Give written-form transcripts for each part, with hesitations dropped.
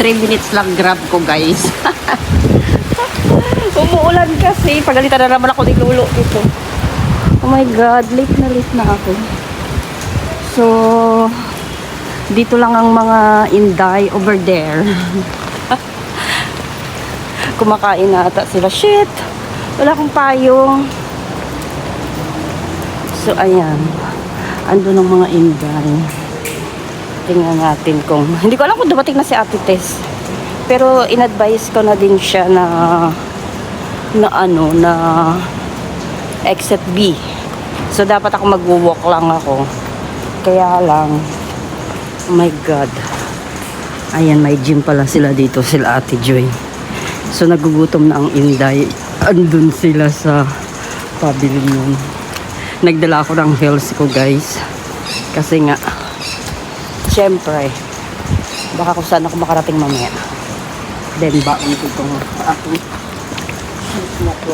3 minutes lang grab ko, guys. Umuulan kasi. Pagalitan na naman ako ni Lolo dito. Oh my God, late na ako. So, dito lang ang mga Inday over there. Kumakain na ata sila. Shit! Wala akong payong. So, ayan. Andun ang mga Inday. Tingnan natin kung... Hindi ko alam kung dumating na si Ate Tess. Pero, in-advise ko na din siya na exit B. So, dapat ako mag-walk lang ako. Kaya lang, oh my God. Ayan, may gym pala sila dito, sila Ate Joy. So, nagugutom na ang Inday. Andun sila sa pavilion. Nagdala ako ng heels ko, guys. Kasi nga, syempre, baka kung saan ako makarating mamaya. Then, baon ko itong aking heels na to.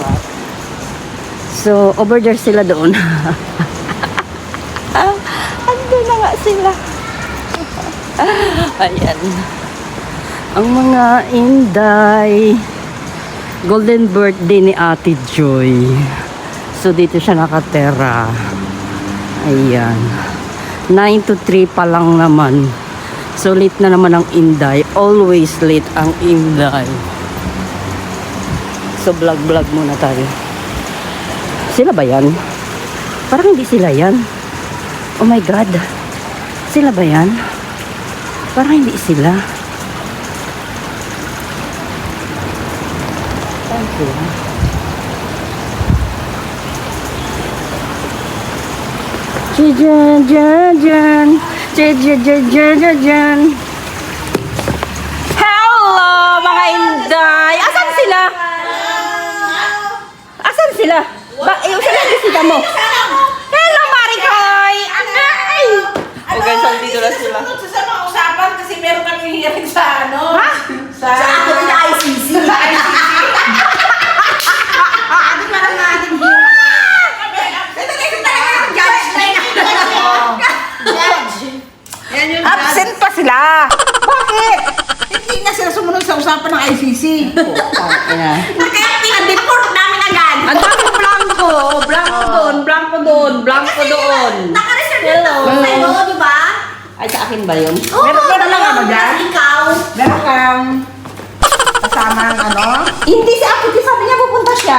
So, over there sila doon. Andun na nga sila. Ayan. Ang mga Inday. Golden birthday ni Ate Joy. So, dito siya nakatera. Ayan. 9 to 3 pa lang naman. So, late na naman ang Inday. Always late ang Inday. So, vlog-vlog muna tayo. Sila ba yan? Parang hindi sila yan. Oh my God. Sila ba yan? Parang hindi sila. Thank you. Jan, jan, jan. Jan, jan, jan, jan, jan, jan. Hello, mga Inday. Asan sila? Asan sila? Saan bisita mo? Hello, Maricoy! Anay! O guys, dito na sila. Sa mga usapan kasi meron kami hearing sa ano? Ha? Sa ako na ICC. Ate parang natin hearing. Absent pa sila. Bakit? Hindi na sila sumunod sa usapan ng ICC. Kaya pinag-deport namin agad. Ang daming blanco. Blanco doon, blanco doon, blanco doon. Naka-reserve Hello. na ako sa'yo, di ba? Ay, sa akin ba yun? Oo, Meron ka lang ano dyan? Ikaw. Meron kang kasama ng ano? Hindi si Ate